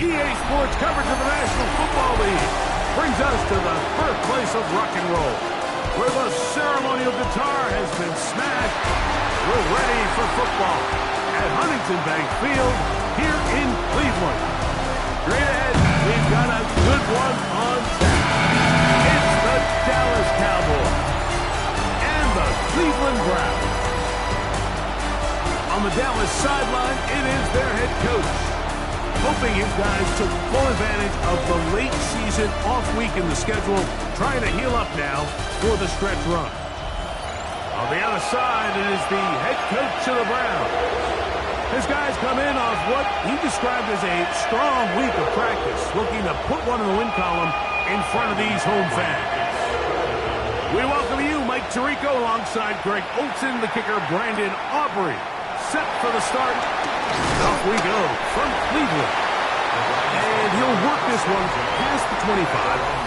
EA Sports coverage of the National Football League brings us to the birthplace of rock and roll, where the ceremonial guitar has been smashed. We're ready for football at Huntington Bank Field here in Cleveland. Straight ahead, we've got a good one on tap. It's the Dallas Cowboys and the Cleveland Browns. On the Dallas sideline, it is their head coach, hoping his guys took full advantage of the late season off week in the schedule, trying to heal up now for the stretch run. On the other side, it is the head coach of the Browns. His guys come in off what he described as a strong week of practice, looking to put one in the win column in front of these home fans. We welcome you, Mike Tirico, alongside Greg Olson, the kicker Brandon Aubrey. Set for the start. Off we go from Cleveland. And he'll work this one past the 25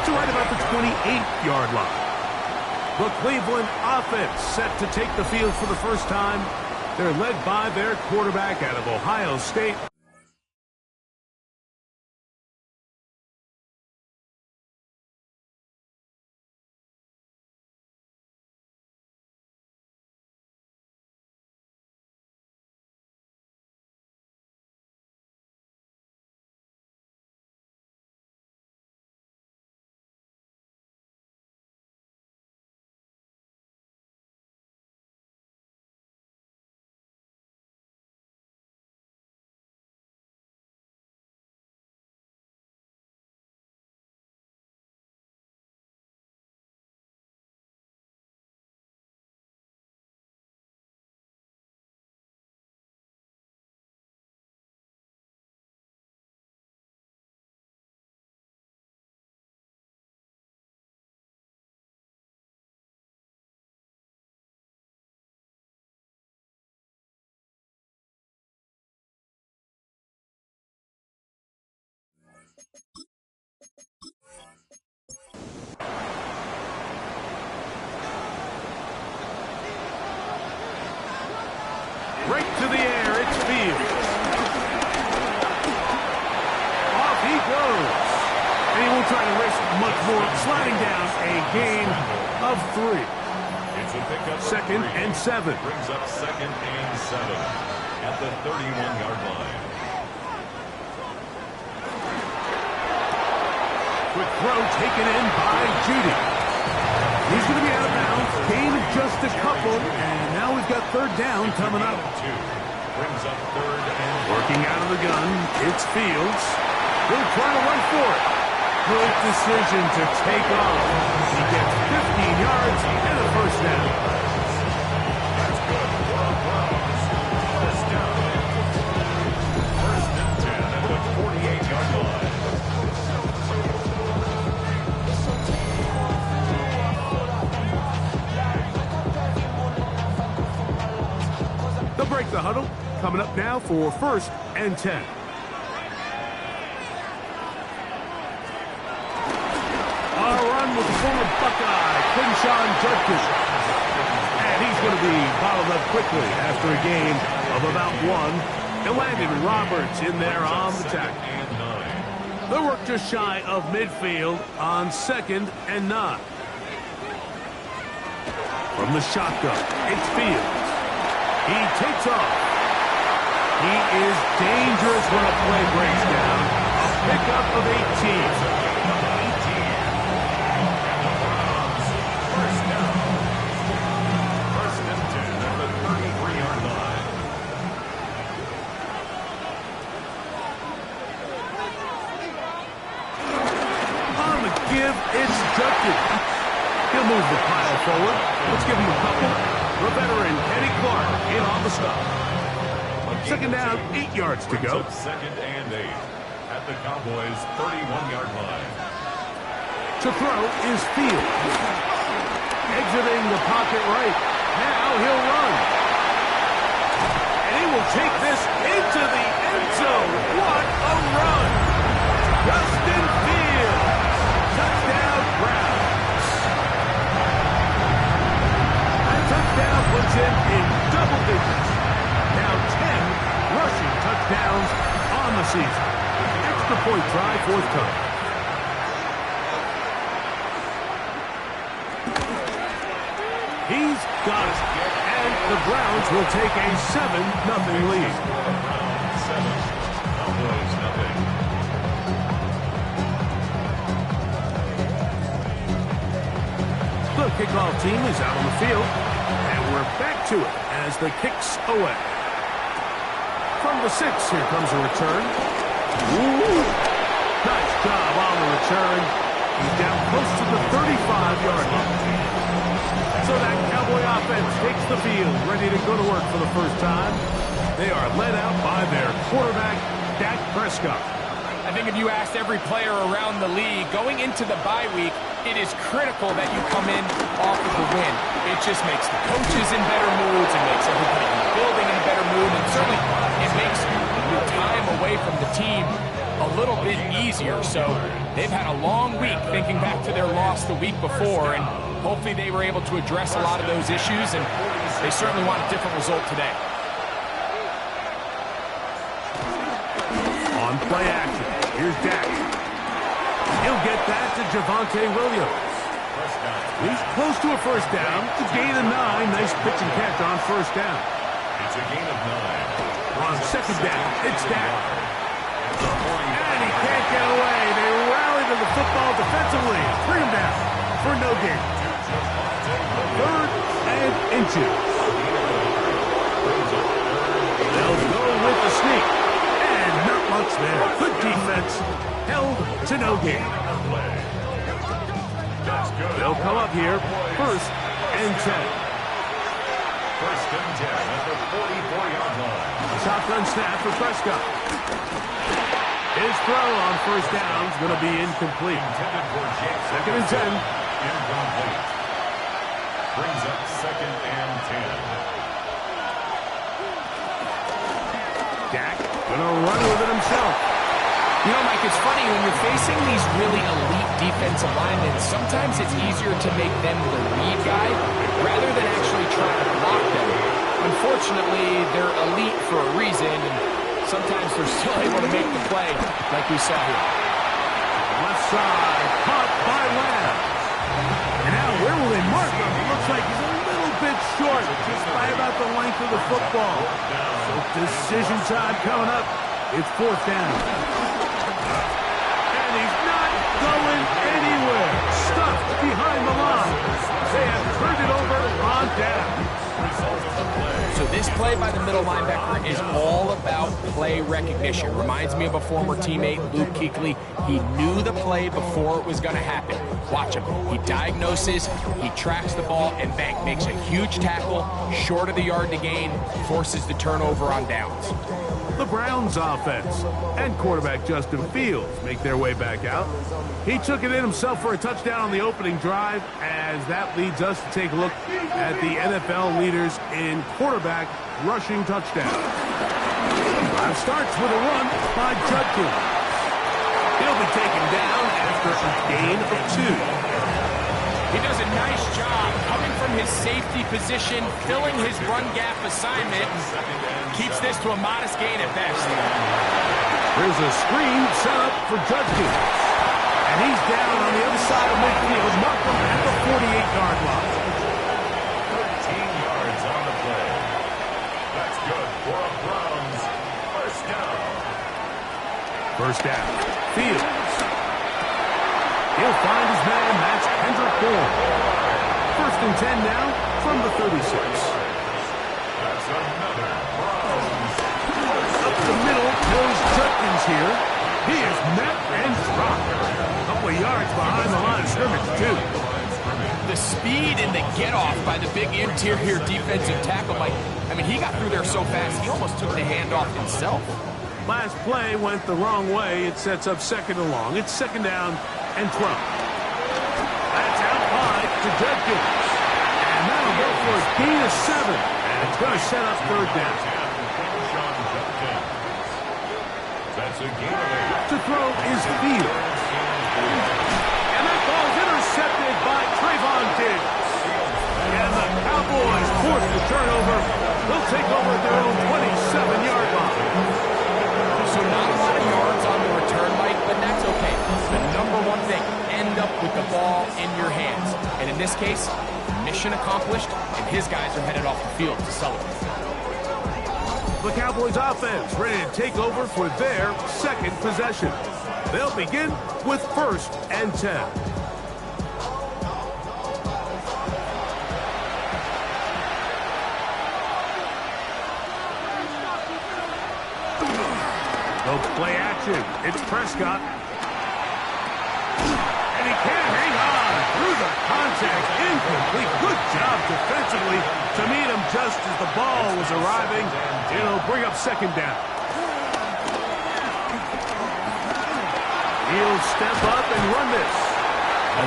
to right about the 28-yard line. The Cleveland offense set to take the field for the first time. They're led by their quarterback out of Ohio State. Right to the air, it's Fields. Off he goes. And he won't try to risk much more, sliding down a gain of 3. It's a pickup. Second and 7. Brings up second and 7 at the 31-yard line. Quick throw taken in by Judy. He's going to be out of bounds. Gain of just a couple, and now we've got third down coming up. Brings up third and working out of the gun. It's Fields. He'll try to run for it. Good decision to take off. He gets 15 yards and a first down. That's good. First down. First and 10 at the 48-yard line. They'll break the huddle. Coming up now for first and 10. A run with the former Buckeye, Quinshawn Judkins. And he's going to be bottled up quickly after a gain of about 1. And Landon Roberts in there on the tackle. They work just shy of midfield on second and 9. From the shotgun, it's Fields. He takes off. He is dangerous when a play breaks down. A pickup of 18. First down. First and 10 at the 33-yard line. On the give, it's Judkins. He'll move the pile forward. Let's give him a couple. The veteran, Kenny Clark, in on the stop. Second down, 8 yards to go. Second and 8 at the Cowboys' 31-yard line. To throw is Fields. Exiting the pocket right. Now he'll run. And he will take this into the end zone. What a run! Justin Fields. Touchdown, Browns. That touchdown puts him in double digits. Now 10 rushing touchdowns on the season. Extra Extra-point try forthcoming. He's got it. And the Browns will take a 7-0 lead. Cowboys nothing. The kickoff team is out on the field. And we're back to it as the kick's away. From the 6, here comes a return. Ooh. Nice job on the return. He's down close to the 35-yard line. So that Cowboy offense takes the field, ready to go to work for the first time. They are led out by their quarterback, Dak Prescott. I think if you asked every player around the league, going into the bye week, it is critical that you come in off of the win. It just makes the coaches in better moods. It makes everybody in the building in a better mood. And certainly it makes the time away from the team a little bit easier. So they've had a long week thinking back to their loss the week before. And hopefully they were able to address a lot of those issues. And they certainly want a different result today. On play action, here's Dak. He'll get that to Javonte Williams. He's close to a first down. It's a gain of 9. Nice pitch and catch on first down. It's a gain of 9. On second down, it's Dak. And he can't get away. They rally to the football defensively. Bring him down for no gain. 3rd and inches. They'll go with the sneak. And not much there. Good defense. Held to no gain. They'll come up here. 1st and 10. 1st and 10 at the 44-yard line. Shotgun snap for Prescott. His throw on first down is going to be incomplete. 2nd and 10. Incomplete. Brings up 2nd and 10. Dak going to run with it himself. You know, Mike, it's funny, when you're facing these really elite defensive linemen, sometimes it's easier to make them the lead guy rather than actually try to block them. Unfortunately, they're elite for a reason, and sometimes they're still able to make the play like we saw here. Left side, caught by Lamb. And now where will they mark him? It looks like he's a little bit short, just by about the length of the football. So decision time coming up. It's 4th down. He's not going anywhere. Stuffed behind the line. They have turned it over on down. So this play by the middle linebacker is all about play recognition. Reminds me of a former teammate, Luke Kuechly. He knew the play before it was going to happen. Watch him. He diagnoses, he tracks the ball, and bang, makes a huge tackle, short of the yard to gain, forces the turnover on downs. The Browns offense and quarterback Justin Fields make their way back out. He took it in himself for a touchdown on the opening drive, as that leads us to take a look at the NFL leaders in quarterback rushing touchdowns. Drive starts with a run by Judkins. He'll be taken down after a gain of 2. He does a nice job coming from his safety position, filling his run gap assignment, and keeps this to a modest gain at best. There's a screen set up for Judkins. And he's down on the other side of midfield, Markham at the 48-yard line. 13 yards on the play. That's good for a Browns first down. First down. Fields. He'll find his man. That's Kendrick Bourne. 1st and 10 now from the 36. That's another Browns. Up the middle goes Judkins here. He is met and dropped. A couple of yards behind the line of scrimmage, too. The speed and the get-off by the big interior defensive tackle, Mike. I mean, he got through there so fast, he almost took the handoff himself. Last play went the wrong way. It sets up 2nd and long. It's 2nd down and 12. That's out high to Judkins. And that'll go for a gain of 7. And it's going to set up 3rd down. That's a gain of 8. To throw is Fields. And that ball's intercepted by Trayvon Diggs. And the Cowboys force the turnover. They'll take over at their own 27-yard line. So not a lot of yards on the return, Mike, in this case, mission accomplished, and his guys are headed off the field to celebrate. The Cowboys offense ready to take over for their second possession. They'll begin with 1st and 10. No play action. It's Prescott. And he can't hang on through the contact. Incomplete. Good job defensively to meet him just as the ball was arriving. It'll bring up 2nd down. He'll step up and run this.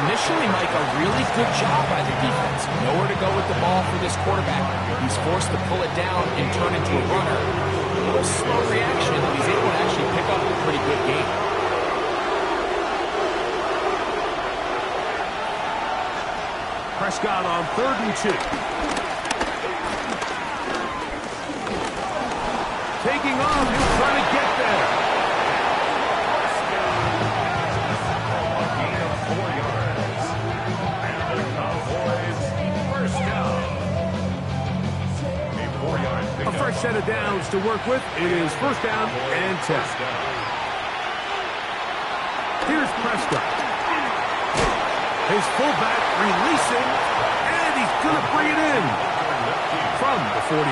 Initially, Mike, a really good job by the defense. Nowhere to go with the ball for this quarterback. He's forced to pull it down and turn into a runner. A little slow reaction, and he's able to actually pick up a pretty good game. Prescott on 3rd and 2. Taking off, he'll try to get there. A gain of 4 yards. And the Cowboys, 1st down. A 4-yard A pickup. fresh set of downs to work with. It is 1st down and 10. Here's Prescott. His fullback releasing, and he's going to bring it in. From the 41.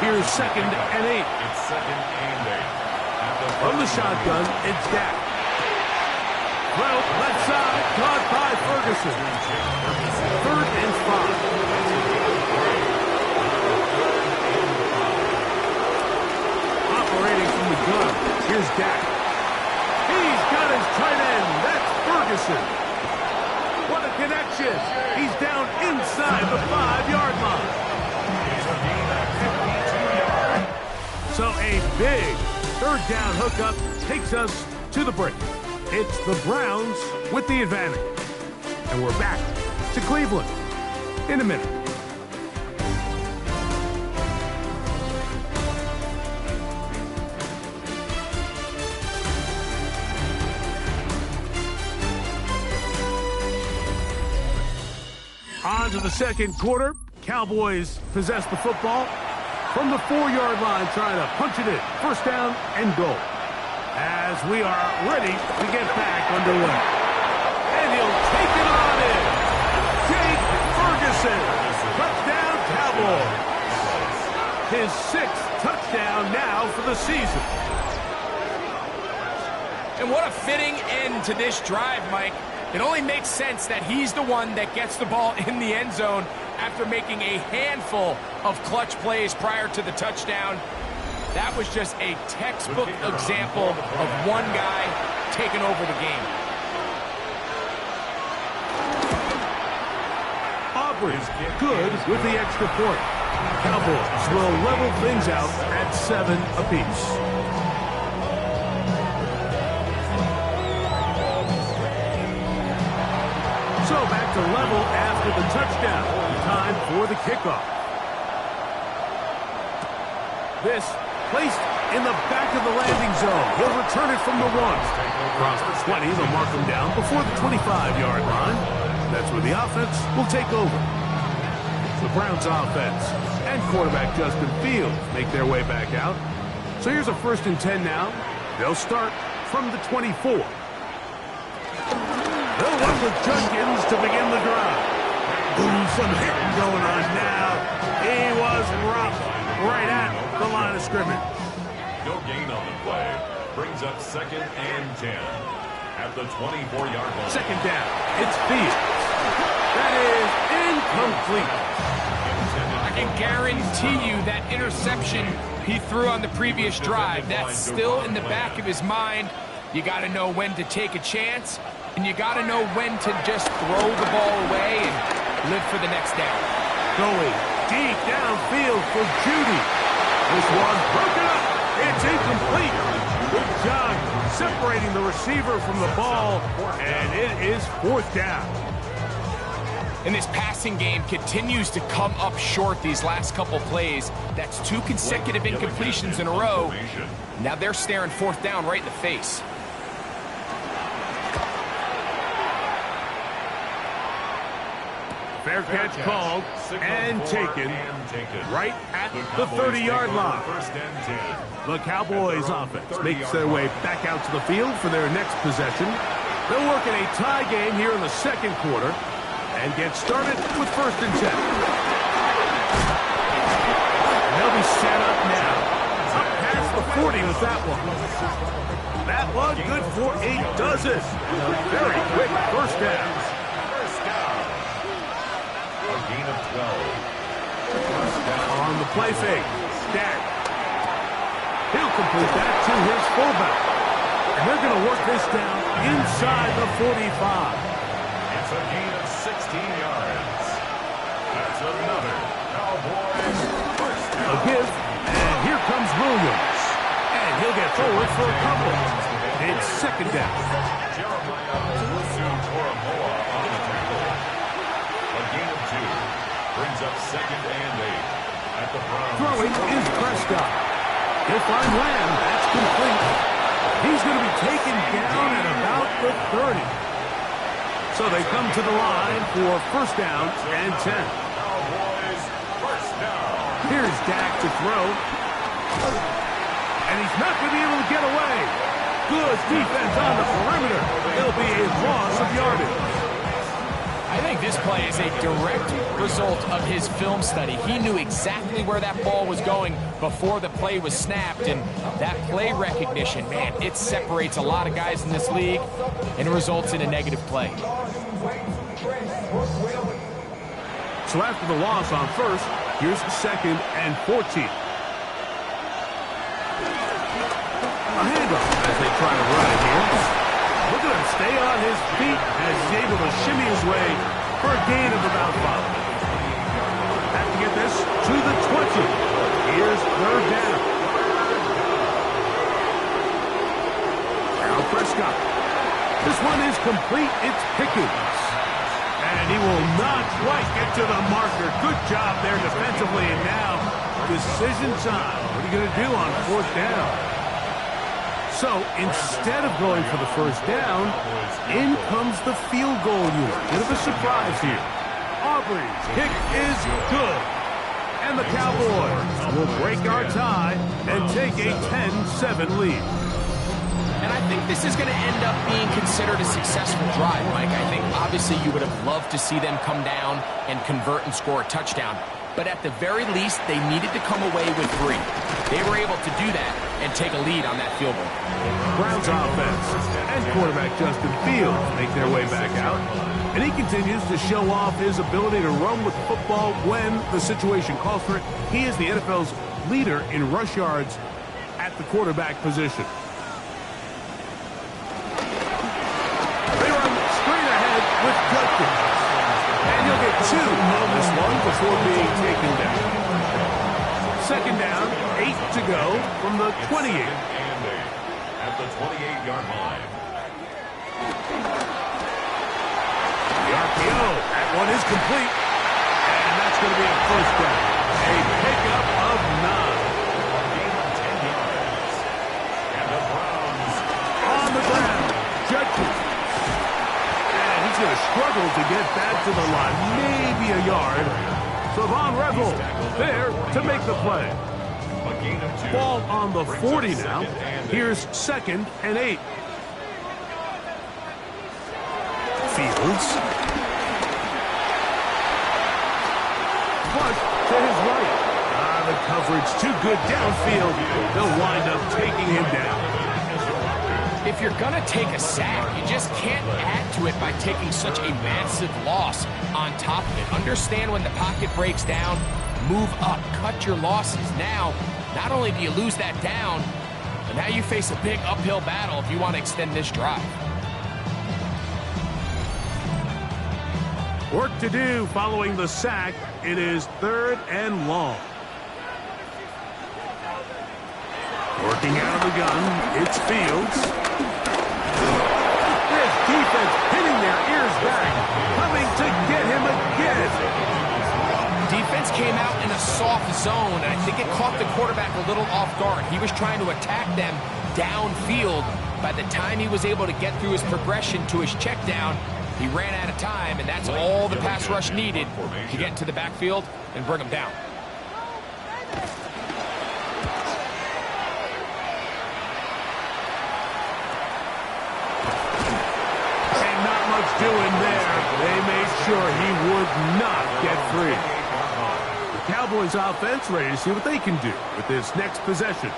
Here's 2nd and 8. It's 2nd and 8. From the shotgun, it's Dak. Well, left side, caught by Ferguson. 3rd and 5. Operating from the gun, here's Dak. He's got his tight end. That's Ferguson. What a connection. He's down inside the 5-yard line. So a big 3rd down hookup takes us to the break. It's the Browns with the advantage. And we're back to Cleveland in a minute. On to the 2nd quarter. Cowboys possess the football from the 4-yard line, trying to punch it in. 1st down and goal. As we are ready to get back underway. And he'll take it on in. Jake Ferguson. Touchdown, Cowboys. His 6th touchdown now for the season. And what a fitting end to this drive, Mike. It only makes sense that he's the one that gets the ball in the end zone after making a handful of clutch plays prior to the touchdown. That was just a textbook example of one guy taking over the game. Aubrey good with the extra point. Cowboys will level things out at 7 apiece. So back to level after the touchdown. Time for the kickoff. This placed in the back of the landing zone. He'll return it from the 1. Across the 20, they'll mark him down before the 25-yard line. That's where the offense will take over. The Browns offense and quarterback Justin Fields make their way back out. So here's a 1st and 10 now. They'll start from the 24. They'll run with Jenkins to begin the drive. Ooh, some hitting going on now. He was rough right at the line of scrimmage. No gain on the play. Brings up 2nd and 10. At the 24-yard line. 2nd down. It's Fields. That is incomplete. I can guarantee you that interception he threw on the previous drive, that's still in the back of his mind. You got to know when to take a chance, and you got to know when to just throw the ball away and live for the next down. Going deep downfield for Judy. This one broken up. It's incomplete. Good job separating the receiver from the ball, and it is 4th down. And this passing game continues to come up short these last couple plays. That's 2 consecutive incompletions in a row. Now they're staring 4th down right in the face. Fair catch called and taken right at the 30-yard line. The Cowboys offense makes their way back out to the field for their next possession. They'll work in a tie game here in the second quarter and get started with 1st and 10. They'll be set up now. Up past the 40 with that one. That one good for a dozen. A very quick first down. A gain of 12. On the play fake, Dak. He'll complete that to his fullback. And they're going to work this down inside the 45. It's a gain of 16 yards. That's another Cowboys first down. A give, and here comes Williams. And he'll get forward for a couple. It's 2nd down. Jeremiah Owusu-Koramoah on the tackle. A gain of 2. Brings up 2nd and 8 at the Browns. Throwing is Prescott. He'll find Lamb. That's complete. He's going to be taken down at about the 30. So they come to the line for 1st down and 10. Cowboys first down. Here's Dak to throw. And he's not going to be able to get away. Good defense on the perimeter. It'll be a loss of yardage. I think this play is a direct result of his film study. He knew exactly where that ball was going before the play was snapped, and that play recognition, man, it separates a lot of guys in this league, and it results in a negative play. So after the loss on 1st, here's 2nd and 14. A handoff as they try to run it here. Look at him stay on his feet as he's able to shimmy his way for a gain of about 5. Have to get this to the 20. Here's 3rd down. Now Prescott. This one is complete. It's Pickens. And he will not quite get to the marker. Good job there defensively. And now decision time. What are you going to do on 4th down? So instead of going for the 1st down, in comes the field goal unit. Bit of a surprise here. Aubrey's kick is good. And the Cowboys will break our tie and take a 10-7 lead. And I think this is going to end up being considered a successful drive, Mike. I think obviously you would have loved to see them come down and convert and score a touchdown. But at the very least, they needed to come away with 3. They were able to do that and take a lead on that field goal. Browns offense and quarterback Justin Fields make their way back out. And he continues to show off his ability to run with the football when the situation calls for it. He is the NFL's leader in rush yards at the quarterback position. They run straight ahead with Judkins. And he'll get 2 on this one before being taken down. 2nd down, 8 to go from the 28. At the 28-yard line. The RPO, that one is complete. And that's going to be a 1st down. A pickup of 9. A gain of 10 yards. And the Browns On the ground, Judkins. And he's going to struggle to get back to the line. Maybe a yard. So Von Revel there to make the play. a gain of 2. Ball on the 40 now. Here's 2nd and 8. Fields. Flush to his right. The coverage too good downfield. They'll wind up taking him down. If you're going to take a sack, you just can't add to it by taking such a massive loss on top of it. Understand when the pocket breaks down, move up, cut your losses. Now, not only do you lose that down, but now you face a big uphill battle if you want to extend this drive. Work to do following the sack. It is 3rd and long. Working out of the gun, it's Fields. This defense pinning their ears back, coming to get him again. Defense came out in a soft zone, and I think it caught the quarterback a little off guard. He was trying to attack them downfield. By the time he was able to get through his progression to his check down, He ran out of time, and that's all the pass rush needed to get into the backfield and bring him down. And not much doing there. They made sure he would not get free. The Cowboys offense ready to see what they can do with this next possession.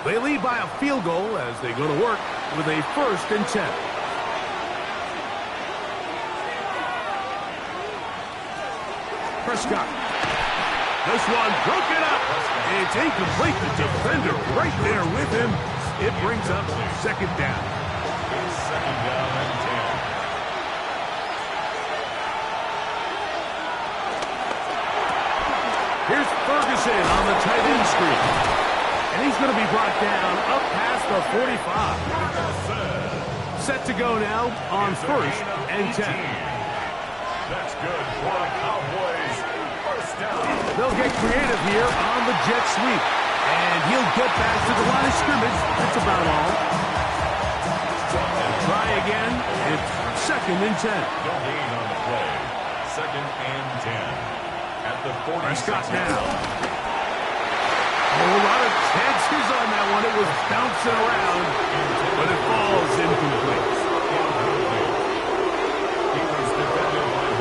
They lead by a field goal as they go to work with a 1st and 10. Prescott. This one broken up. It's incomplete. The defender right there with him. It brings up 2nd down. It's 2nd down and 10. Here's Ferguson on the tight end screen. And he's going to be brought down up past the 45. Set to go now on 1st and 10. That's good for the Cowboys. 1st down. They'll get creative here on the jet sweep. And he'll get back to the line of scrimmage. That's about all. And try again. It's 2nd and 10. No gain on the play. 2nd and 10. At the 40. Prescott now. A lot of chances on that one. It was bouncing around, but it falls incomplete.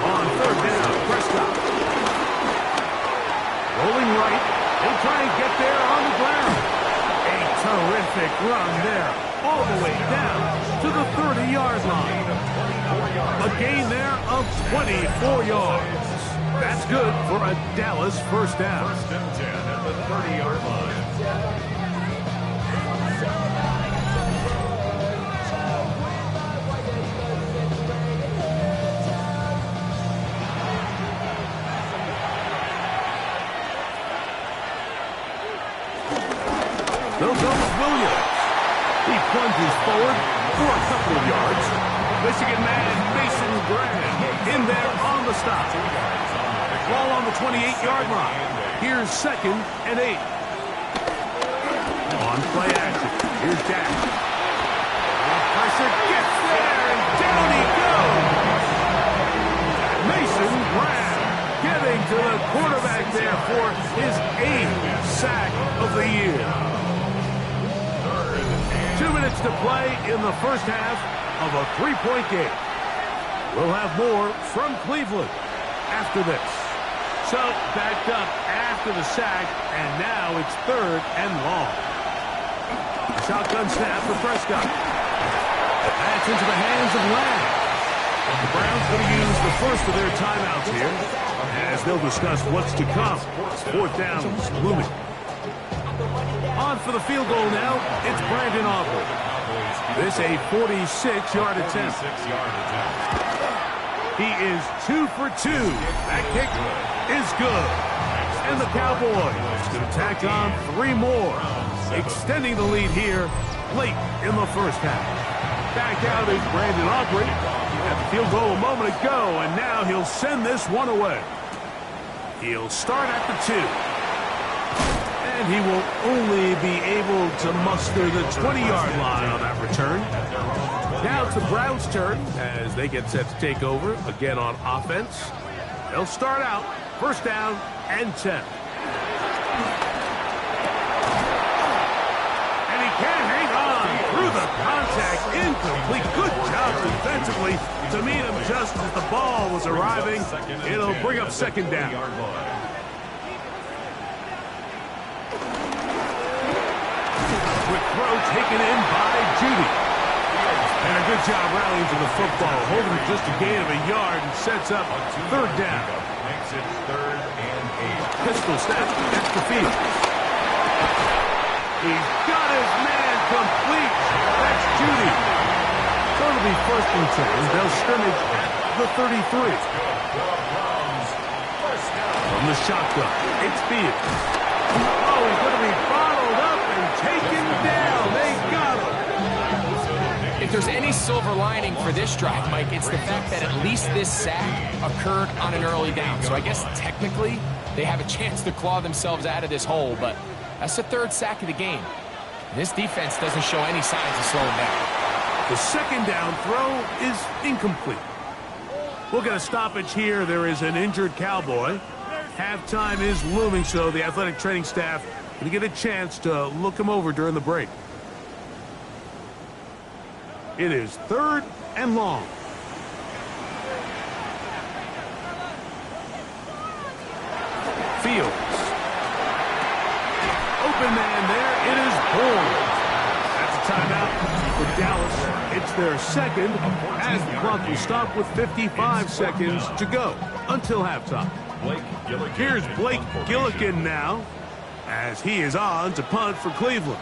On 3rd down, Prescott. Rolling right. He'll try and get there on the ground. A terrific run there, all the way down to the 30-yard line. A gain there of 24 yards. That's good for a Dallas 1st down. 1st and 10 at the 30-yard line. They'll go with Williams. He plunges forward for a couple of yards. Michigan man Mason Graham in there on the stop. Ball on the 28-yard line. Here's 2nd and 8. On play action. Here's Dak. Pressure gets there, and down he goes. Mason Graham getting to the quarterback there for his 8th sack of the year. 2 minutes to play in the 1st half of a 3-point game. We'll have more from Cleveland after this. So, backed up after the sack, and now it's 3rd and long. Shotgun snap for Prescott. That's into the hands of Lamb. The Browns going to use the first of their timeouts here, as they'll discuss what's to come. 4th down is looming. On for the field goal now, it's Brandon Aubrey. This a 46-yard attempt. He is 2 for 2. That kick is good. And the Cowboys going to tack on 3 more, extending the lead here late in the 1st half. Back out is Brandon Aubrey. Had the field goal a moment ago, and now he'll send this one away. He'll start at the 2. And he will only be able to muster the 20-yard line on that return. Now it's the Browns' turn as they get set to take over again on offense. They'll start out 1st down and 10. And he can't hang on through the contact. Incomplete. Good job defensively to meet him just as the ball was arriving. It'll bring up 2nd down. Quick throw taken in by Judy. And a good job rallying to the football, holding just a gain of a yard and sets up 3rd down. Makes it 3rd and 8. Pistol snap at the field. He's got his man complete. That's Judy. So it'll be 1st and 10. They'll scrimmage at the 33. From the shotgun, it's Fields. Oh, he's going to be bottled up and taken down. They got him. If there's any silver lining for this drive, Mike, it's the fact that at least this sack occurred on an early down. So I guess technically they have a chance to claw themselves out of this hole, but that's the 3rd sack of the game. This defense doesn't show any signs of slowing down. The 2nd down throw is incomplete. We'll get a stoppage here. There is an injured Cowboy. Halftime is looming, so the athletic training staff going to get a chance to look him over during the break. It is 3rd and long. Fields. Open man there. It is Bourne. That's a timeout for Dallas. It's their second as the clock will stop with 55 seconds to go until halftime. Here's Blake Gillikin now as he is on to punt for Cleveland.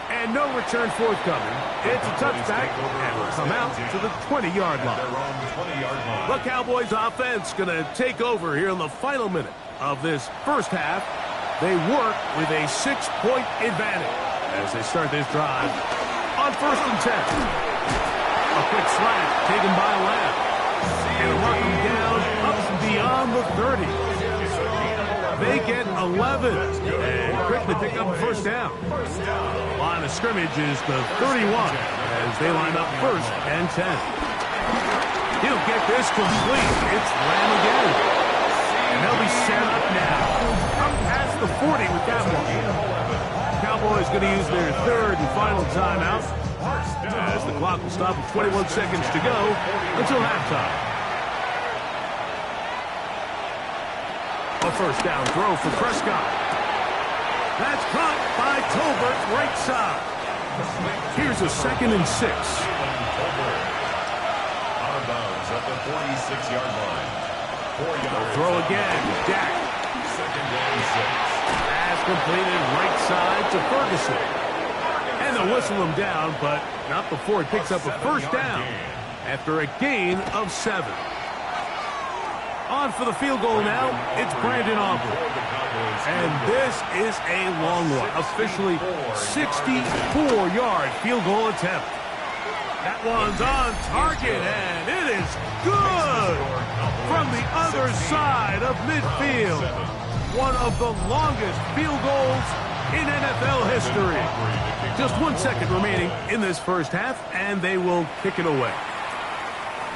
And no return forthcoming. It's a touchback and will come out to the 20-yard line. The Cowboys offense going to take over here in the final minute of this first half. They work with a 6-point advantage as they start this drive on 1st and 10. A quick slant taken by Lamb. And run them down up beyond the 30. They get 11 and quickly pick up a first down. Line of scrimmage is the 31 as they line up 1st and 10. He'll get this complete. It's Lamb again. And they'll be set up now. Up past the 40 with that one. Cowboys going to use their 3rd and final timeout as the clock will stop with 21 seconds to go until halftime. A first down throw for Prescott. That's caught by Tolbert right side. Here's a 2nd and 6. Out of bounds at the 46-yard line. 4 yards. Throw again. Dak. 2nd and 6. Pass completed right side to Ferguson. And they'll whistle him down, but not before he picks up a first down after a gain of 7. On for the field goal now, it's Brandon Aubrey. And this is a long one. Officially 64-yard field goal attempt. That one's on target, and it is good from the other side of midfield. One of the longest field goals in NFL history. Just 1 second remaining in this first half, and they will kick it away.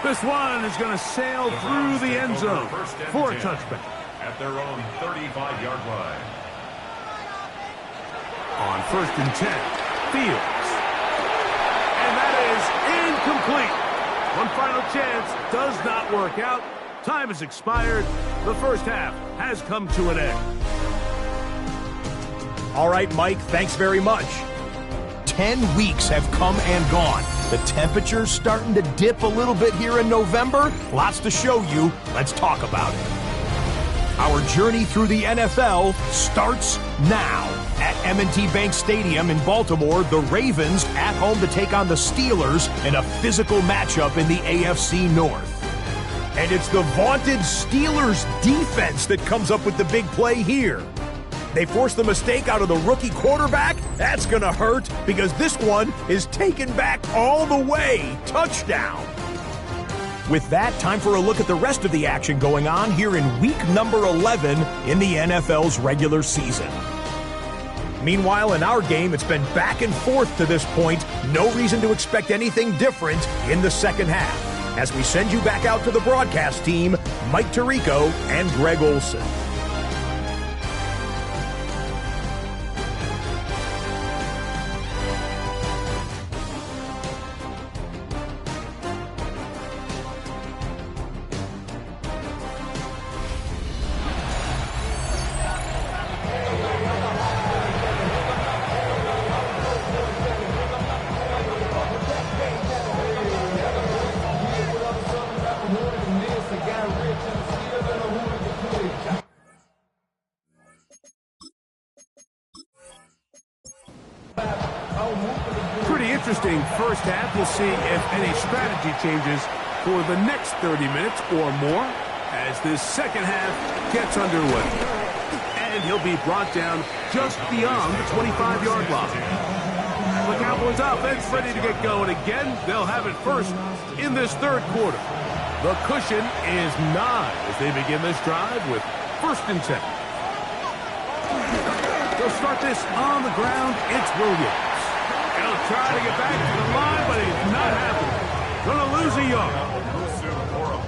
This one is going to sail through the end zone for a touchback. At their own 35-yard line. On 1st and 10, Fields. And that is incomplete. One final chance does not work out. Time has expired. The first half has come to an end. All right, Mike, thanks very much. 10 weeks have come and gone. The temperature's starting to dip a little bit here in November. Lots to show you. Let's talk about it. Our journey through the NFL starts now. At M&T Bank Stadium in Baltimore, the Ravens at home to take on the Steelers in a physical matchup in the AFC North. And it's the vaunted Steelers defense that comes up with the big play here. They force the mistake out of the rookie quarterback. That's going to hurt because this one is taken back all the way. Touchdown. With that, time for a look at the rest of the action going on here in week number 11 in the NFL's regular season. Meanwhile, in our game, it's been back and forth to this point. No reason to expect anything different in the second half. As we send you back out to the broadcast team, Mike Tirico and Greg Olson. Interesting first half. We'll see if any strategy changes for the next 30 minutes or more as this second half gets underway. And he'll be brought down just beyond the 25-yard line. The Cowboys offense ready to get going again. They'll have it first in this third quarter. The cushion is 9 as they begin this drive with 1st and 10. They'll start this on the ground. It's Williams. try to get back to the line, but it's not happening. Gonna lose a yard.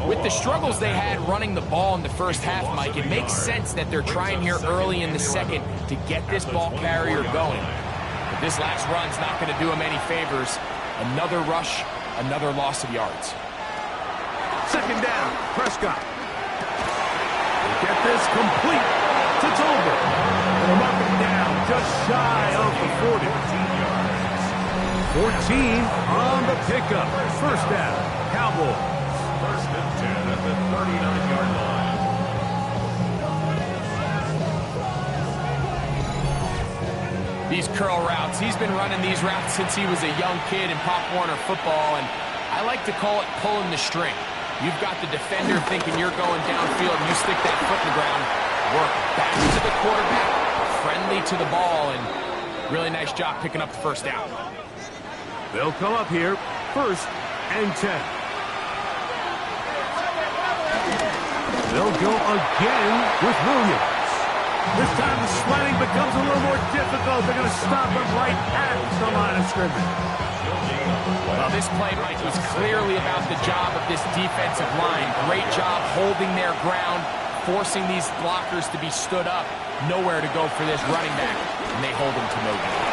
With the struggles they had running the ball in the first half, Mike, it makes sense that they're trying here early in the second to get this ball carrier going. But this last run's not going to do him any favors. Another rush, another loss of yards. Second down, Prescott. Get this complete to Tolbert. They're up and down, just shy of the 40. 14 on the pickup. First down, Cowboys. First and 10 at the 39-yard line. These curl routes, he's been running these routes since he was a young kid in Pop Warner football, and I like to call it pulling the string. You've got the defender thinking you're going downfield, and you stick that foot in the ground, work back to the quarterback, friendly to the ball, and really nice job picking up the first down. They'll come up here, first and 10. They'll go again with Williams. This time the sliding becomes a little more difficult. They're going to stop him right at the line of scrimmage. Well, this play, Mike, was clearly about the job of this defensive line. Great job holding their ground, forcing these blockers to be stood up. Nowhere to go for this running back, and they hold him to no gain.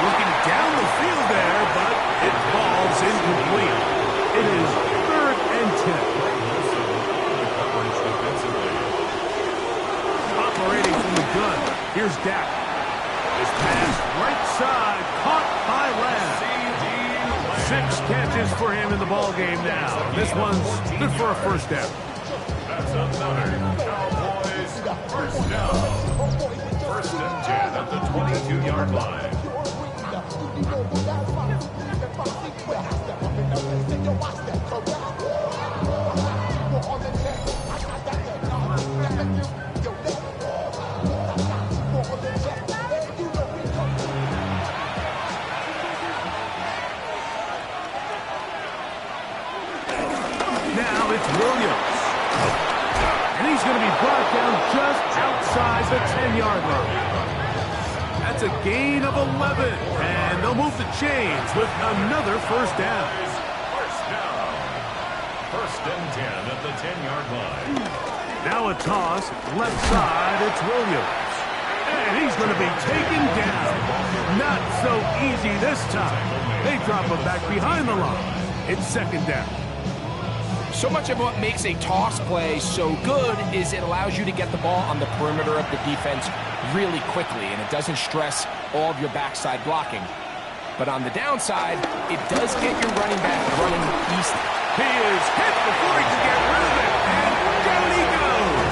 Looking down the field there, but it falls incomplete. It is third and 10. Operating from the gun, here's Dak. This pass right side, caught by Lamb. 6 catches for him in the ball game now. This one's good for a first down. That's another Cowboys first down. First and 10 at the 22-yard line. Now it's Williams. And he's going to be brought down just outside the 10-yard line. That's a gain of 11. And they'll move the chains with another first down. First down. First and 10 at the 10-yard line. Now a toss, left side, it's Williams. And he's going to be taken down. Not so easy this time. They drop him back behind the line. It's second down. So much of what makes a toss play so good is it allows you to get the ball on the perimeter of the defense really quickly, and it doesn't stress all of your backside blocking. But on the downside, it does get your running back running east. He is hit before he can get rid of it, and down he goes.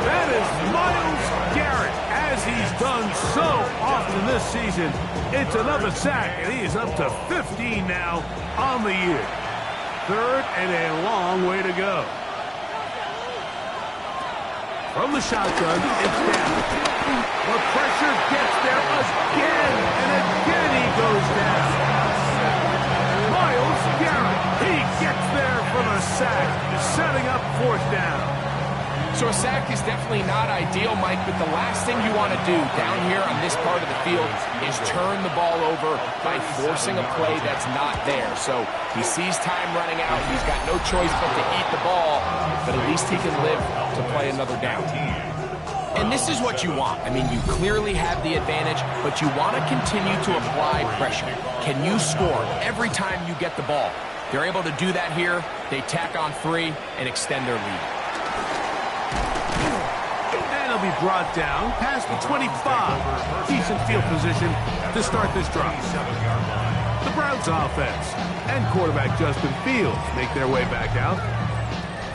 That is Myles Garrett, as he's done so often this season. It's another sack, and he is up to 15 now on the year. Third and a long way to go. From the shotgun, it's down. The pressure gets there again, and again he goes down. Myles Garrett, he gets there for the sack, setting up fourth down. So a sack is definitely not ideal, Mike, but the last thing you want to do down here on this part of the field is turn the ball over by forcing a play that's not there. So he sees time running out. He's got no choice but to eat the ball, but at least he can live to play another down. And this is what you want. I mean, you clearly have the advantage, but you want to continue to apply pressure. Can you score every time you get the ball? They're able to do that here. They tack on 3 and extend their lead. And he'll be brought down past the 25. Decent field position to start this drive. The Browns offense and quarterback Justin Fields make their way back out.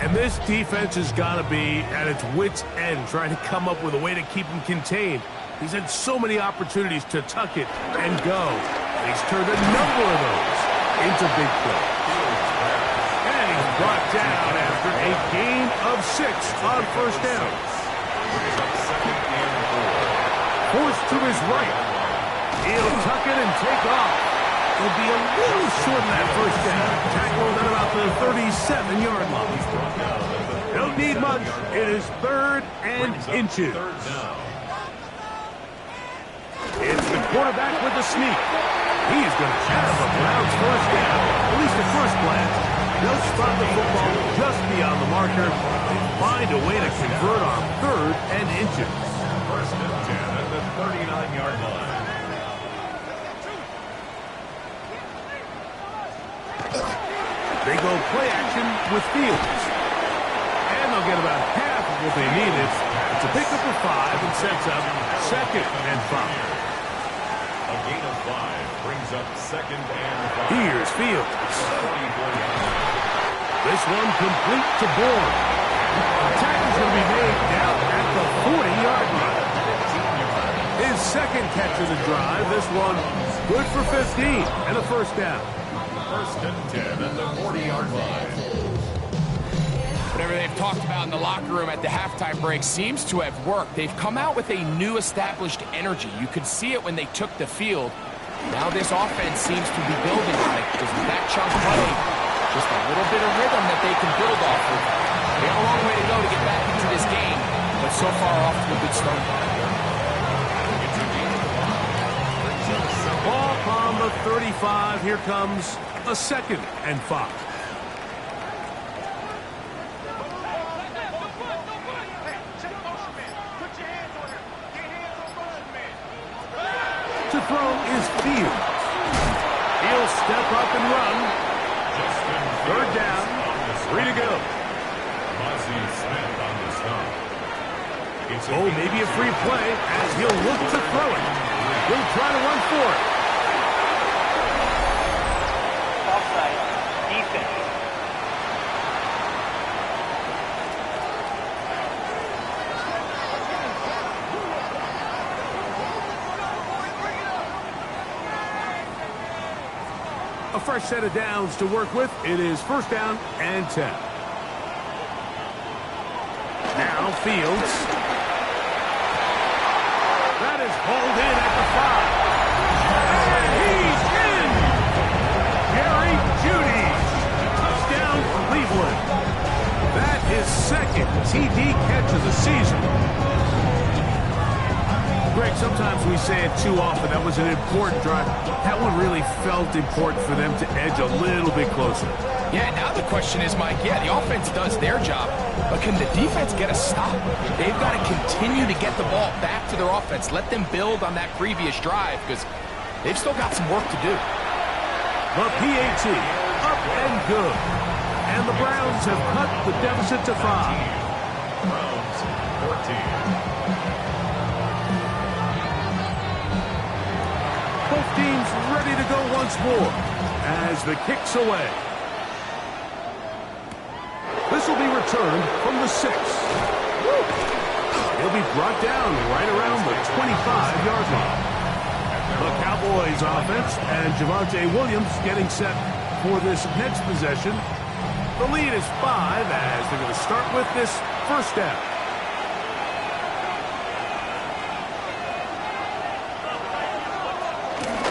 And this defense has got to be at its wits' end, trying to come up with a way to keep him contained. He's had so many opportunities to tuck it and go. And he's turned a number of those into big plays. And he's brought down after a gain of 6 on first down. Forced to his right. He'll tuck it and take off. He'll be a little short of that first down. Tackled at about the 37-yard line. Don't need much. It is third and inches. It's the quarterback with the sneak. He's going to have a Browns first down, at least at first glance. They'll spot the football just beyond the marker and find a way to convert on 3rd and inches. First and 10 at the 39-yard line. They go play action with Fields. And they'll get about half of what they needed. It's a pickup of 5 and sets up 2nd and 5. A gain of 5 brings up 2nd and 5. Here's Fields. This one complete to Bourne. Attack is going to be made down at the 40-yard line. His 2nd catch of the drive. This one good for 15 and a first down. First and 10 at the 40-yard line. Whatever they've talked about in the locker room at the halftime break seems to have worked. They've come out with a new established energy. You could see it when they took the field. Now this offense seems to be building on it because with that chunk play, just a little bit of rhythm that they can build off of. They have a long way to go to get back into this game, but so far off to a good start. Ball on the 35. Here comes a 2nd and 5. To throw is Fields. He'll step up and run. 3rd down. 3 to go. Oh, maybe a free play as he'll look to throw it. He'll try to run for it. Offside. Defense. A fresh set of downs to work with. It is 1st down and 10. Now Fields. That is hauled in at the 5. And he's in! Jerry Jeudy. Touchdown, Cleveland. That is 2nd TD catch of the season. Greg, sometimes we say it too often. That was an important drive. That one really felt important for them to edge a little bit closer. Yeah, now the question is, Mike, yeah, the offense does their job, but can the defense get a stop? They've got to continue to get the ball back to their offense. Let them build on that previous drive because they've still got some work to do. The PAT, up and good. And the Browns have cut the deficit to 5. Browns 14. Both teams ready to go once more as the kick's away. This will be returned from the 6. He'll be brought down right around the 25-yard line. The Cowboys offense and Javonte Williams getting set for this next possession. The lead is 5 as they're going to start with this first down.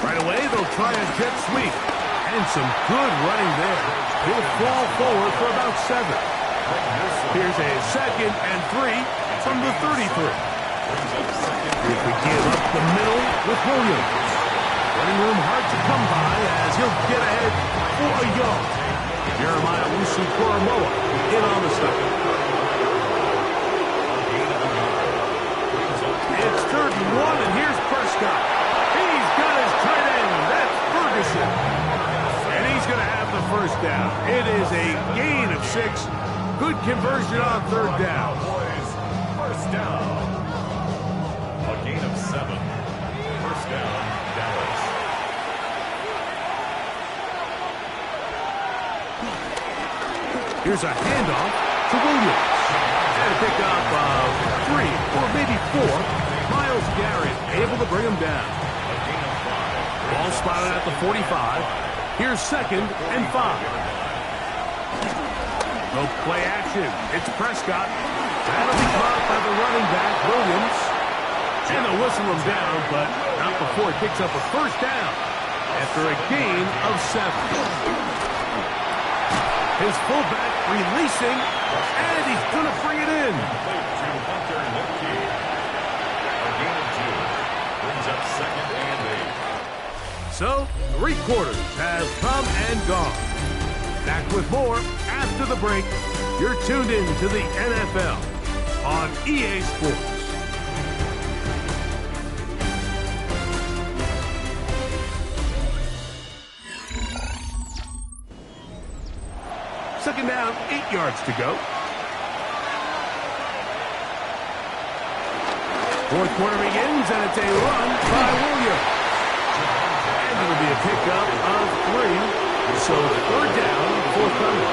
Right away, they'll try a jet sweep. And some good running there. He'll fall forward for about 7. Here's a 2nd and 3 from the 33. If we give up the middle with Williams. Running room hard to come by as he'll get ahead for a yard. Jeremiah Owusu-Koramoah in on the stop. It's 3rd and 1, and here's Prescott. He's got his tight end. That's Ferguson. And he's going to have the first down. It is a gain of 6. Good conversion on 3rd down. First down. A gain of 7. First down, Dallas. Here's a handoff to Williams. And a pickup of 3 or maybe 4. Myles Garrett able to bring him down. Ball spotted at the 45. Here's 2nd and 5. No play action. It's Prescott. That'll be caught by the running back, Williams. And they'll whistle him down, but not before he picks up a first down after a gain of 7. His fullback releasing, and he's going to bring it in. A gain of 2 brings up 2nd So, 3 quarters have come and gone. Back with more after the break. You're tuned in to the NFL on EA Sports. Second down, 8 yards to go. Fourth quarter begins, and it's a run by Williams. And it'll be a pickup of 3. So 3rd down, 4th coming.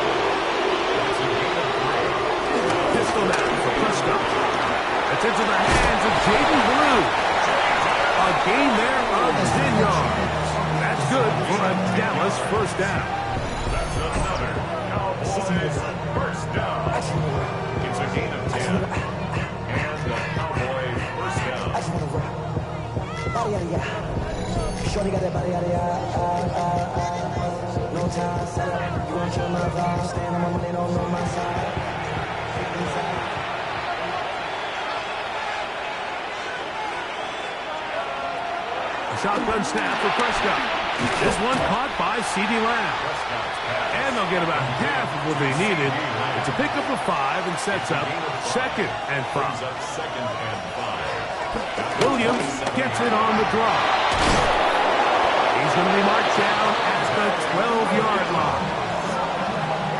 Pistol now for Prescott. That's into the hands of Jaden Blue. A gain there of 10 yards. That's good for a Dallas 1st down. That's another Cowboys 1st down. It's a gain of 10. And the Cowboys 1st down. Shorty got that body, no time, set up. You want to kill my vibe, stand on my money, don't on my side. A shotgun snap for Prescott. This one caught by CeeDee Lamb. And they'll get about half of what they needed. It's a pickup of 5 and sets up 2nd and 5. Williams gets it on the draw. He's going to be marked down at the 12-yard line.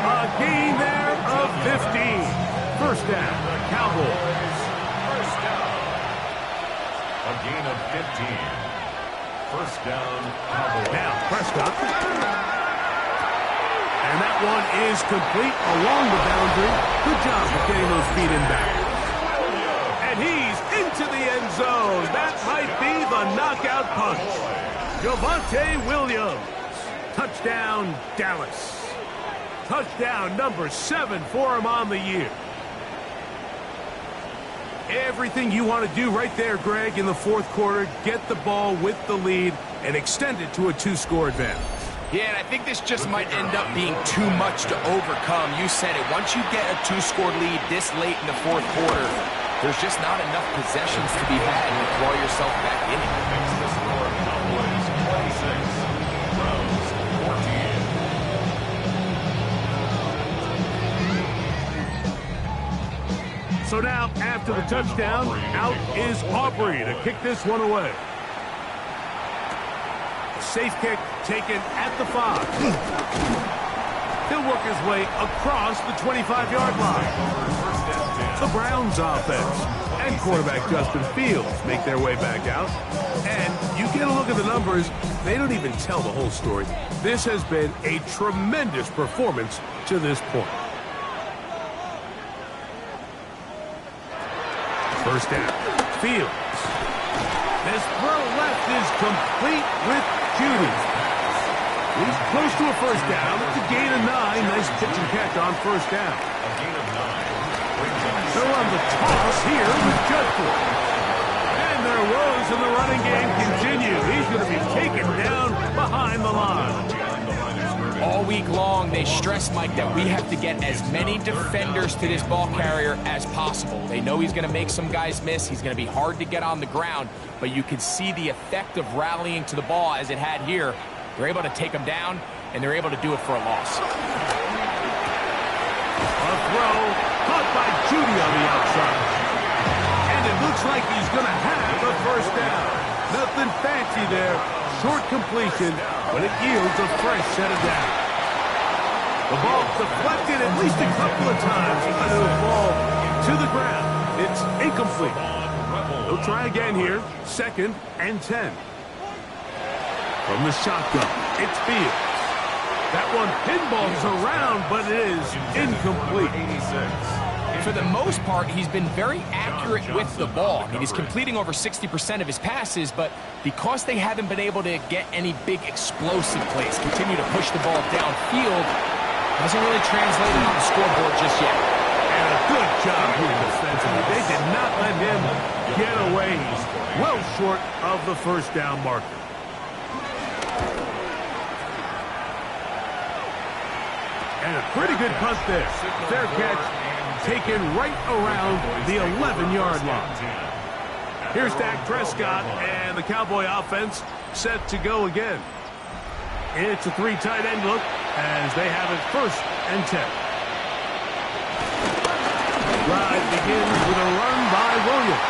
A gain there of 15. 1st down, Cowboys. 1st down. A gain of 15. 1st down, Cowboys. Now, Prescott. And that one is complete along the boundary. Good job of getting those feet in back. And he's into the end zone. That might be the knockout punch. Javonte Williams. Touchdown, Dallas. Touchdown number 7 for him on the year. Everything you want to do right there, Greg, in the 4th quarter. Get the ball with the lead and extend it to a 2-score advantage. Yeah, and I think this just might end up being too much to overcome. You said it. Once you get a 2-score lead this late in the 4th quarter, there's just not enough possessions to be had to claw yourself back in it. Makes the score Cowboys 26, Browns 14. So now, after the touchdown, out is Aubrey to kick this one away. Safe kick taken at the 5. He'll work his way across the 25-yard line. The Browns offense and quarterback Justin Fields make their way back out. And you get a look at the numbers, they don't even tell the whole story. This has been a tremendous performance to this point. 1st down, Fields. This throw left is complete with Judy. He's close to a 1st down. It's a gain of 9. Nice pitch and catch on 1st down. A gain of 9. They'll run the toss here with Judford. And their woes in the running game continue. He's going to be taken down behind the line. All week long, they stress, Mike, that we have to get as many defenders to this ball carrier as possible. They know he's going to make some guys miss. He's going to be hard to get on the ground, but you can see the effect of rallying to the ball as it had here. They're able to take him down, and they're able to do it for a loss. A throw caught by Judy on the outside. And it looks like he's going to have a 1st down. Nothing fancy there. Short completion, but it yields a fresh set of downs. The ball deflected at least a couple of times, but it'll fall to the ground. It's incomplete. They'll try again here. 2nd and 10. From the shotgun, it's Fields. That one pinballs around, but it is incomplete. For the most part, he's been very accurate with the ball. I mean, he's completing over 60% of his passes, but because they haven't been able to get any big explosive plays, continue to push the ball downfield, hasn't really translated on the scoreboard just yet. And a good job here defensively. They did not let him get away. He's well short of the 1st down marker. And a pretty good punt there. Fair catch taken right around the 11-yard line. At Here's Dak Prescott and the Cowboy offense set to go again. It's a 3 tight end look as they have it 1st and 10. Drive begins with a run by Williams.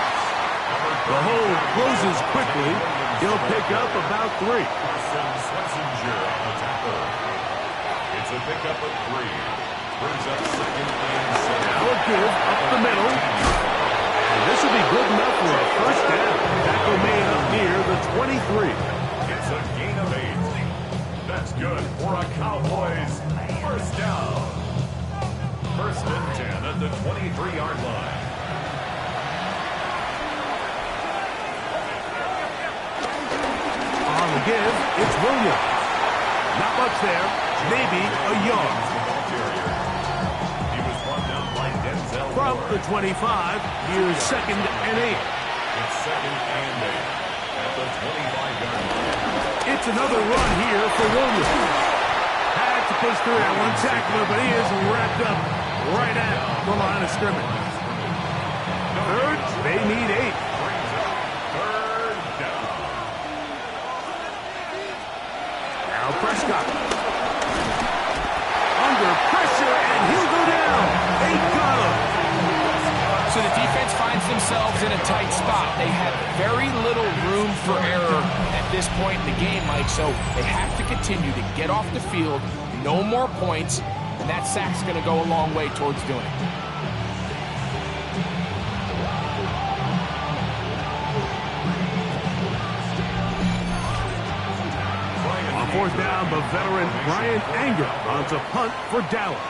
The hole closes quickly. He'll pick up about 3. It's a pickup of 3. Brings up 2nd and 7. Now a give up the middle. And this will be good enough for a 1st down. Tackle made up near the 23. It's a gain of 8. That's good for a Cowboys 1st down. 1st and 10 at the 23-yard line. On the give, it's Williams. Not much there. Maybe a yard. He was brought down by Denzel. From the 25, here's 2nd and 8. It's 2nd and 8 at the 25-yard line. It's another run here for Williams. Had to push through that one tackler, but he is wrapped up right at the line of scrimmage. 3rd, they need 8. 3rd down. Now Prescott. Under pressure, and he'll go down. They got him. So the defense finds themselves in a tight spot. They have very little room for error at this point in the game, Mike, so they have to continue to get off the field, no more points, and that sack's going to go a long way towards doing it. On 4th down, the veteran Brian Anger runs a punt for Dallas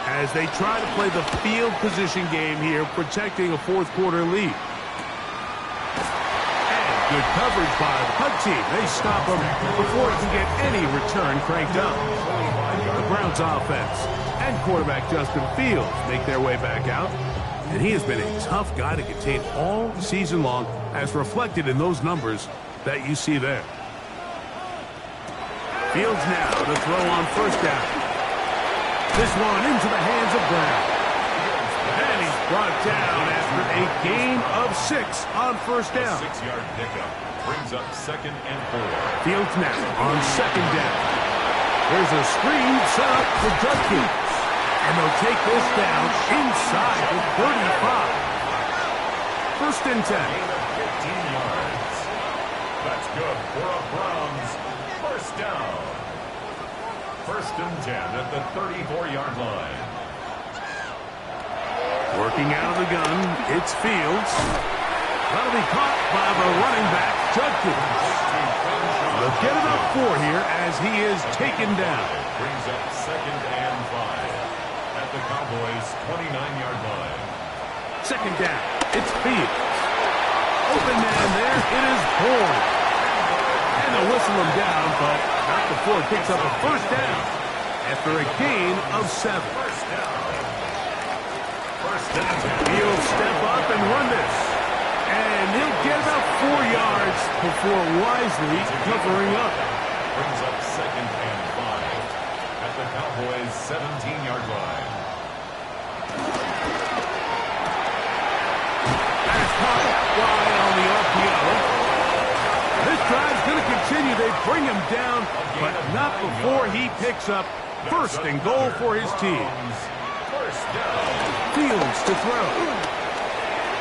as they try to play the field position game here, protecting a 4th quarter lead. And good coverage by the punt team. They stop him before he can get any return cranked up. The Browns offense and quarterback Justin Fields make their way back out, and he has been a tough guy to contain all season long, as reflected in those numbers that you see there. Fields now to throw on 1st down. This one into the hands of Brown. And he's brought down after a gain of 6 on 1st down. 6-yard pickup brings up 2nd and 4. Fields now on 2nd down. There's a screen set up for Judkins. And they'll take this down inside the 35. 1st and 10. 15 yards. That's good for a Browns 1st down. 1st and 10 at the 34-yard line. Working out of the gun, it's Fields. That'll be caught by the running back, Judkins. They'll get it up 4 here as he is taken down. Brings up 2nd and 5 at the Cowboys' 29-yard line. 2nd down, it's Fields. Open man there, it is Bourne. And they'll whistle him down, but not before he picks up a 1st down after a gain of 7. 1st down. 1st and 10. He'll step up and run this. And he'll get about 4 yards before wisely covering up. Brings up 2nd and 5 at the Cowboys' 17-yard line. That's caught wide on the RPO. This drive's going to continue. They bring him down, but not before he picks up 1st and goal for his team. 1st down. Fields to throw.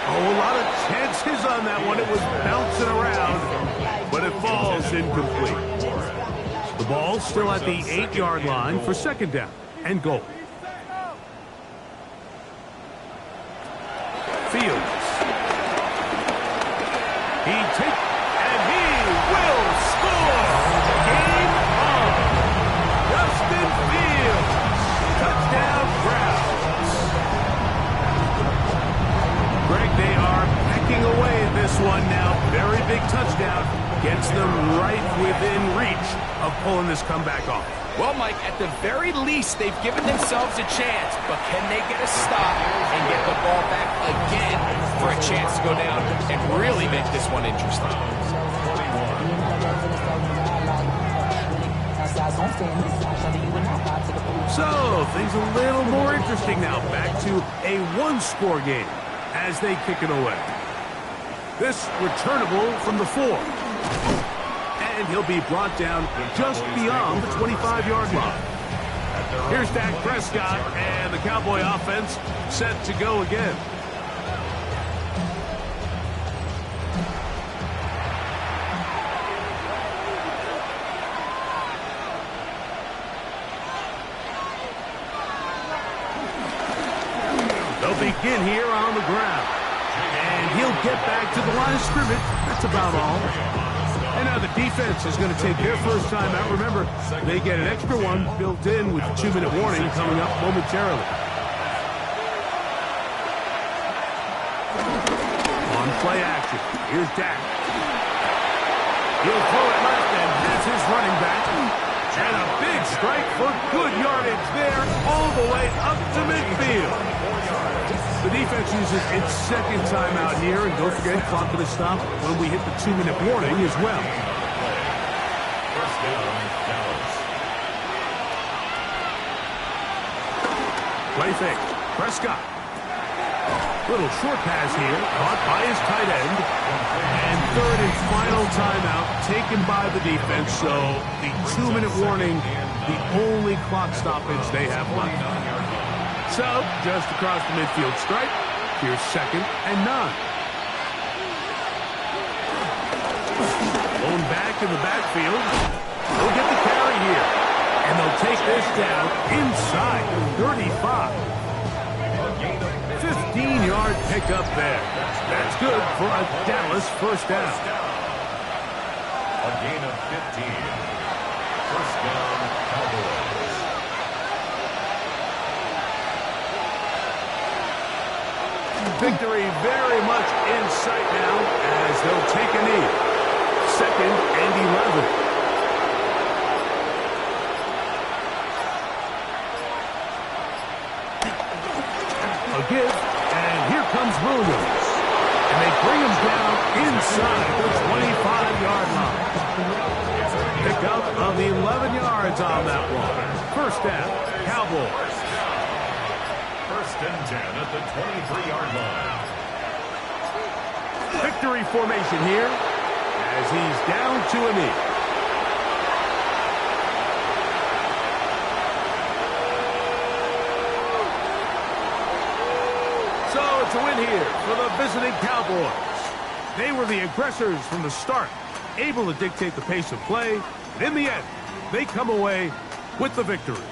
Oh, a lot of chances on that one. It was bouncing around, but it falls incomplete. The ball still at the 8-yard line for 2nd down and goal. Fields. He takes, and he will score. Game on. Justin Fields. Touchdown, Browns. Greg, they are pecking away at this one now. Very big touchdown. Gets them right within reach of pulling this comeback off. Well, Mike, at the very least, they've given themselves a chance, but can they get a stop and get the ball back again for a chance to go down and really make this one interesting? So, things a little more interesting now. Back to a one-score game as they kick it away. This returnable from the 4. And he'll be brought down just beyond the 25-yard line. Here's Dak Prescott, and the Cowboy offense set to go again. They'll begin here on the ground. And he'll get back to the line of scrimmage. That's about all. And now the defense is going to take their first time out. Remember, they get an extra one built in with the 2-minute warning coming up momentarily. On play action, here's Dak. He'll throw it left, and that's his running back. And a big strike for good yardage there all the way up to midfield. The defense uses its second timeout here, and don't forget, clock going to stop when we hit the 2-minute warning as well. First down, Dallas. Play fake. Prescott. Little short pass here, caught by his tight end. And third and final timeout taken by the defense, so the 2-minute warning, the only clock stoppage they have left. So, just across the midfield stripe, here's 2nd and 9. Going back in the backfield. They'll get the carry here. And they'll take this down inside 35. 15-yard pickup there. That's good for a Dallas first down. A gain of 15. First down, Cowboys. Victory very much in sight now as they'll take a knee. 2nd and 11. A give, and here comes Williams. And they bring him down inside the 25-yard line. Pick up of 11 yards on that one. First down, Cowboys. First and 10 at the 23-yard line. Victory formation here as he's down to a knee. So it's a win here for the visiting Cowboys. They were the aggressors from the start, able to dictate the pace of play, and in the end, they come away with the victory.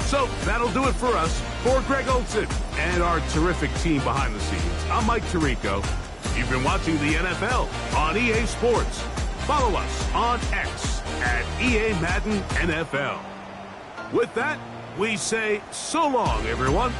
So that'll do it for us. For Greg Olson and our terrific team behind the scenes, I'm Mike Tirico. You've been watching the NFL on EA Sports. Follow us on X at EA Madden NFL. With that, we say so long, everyone.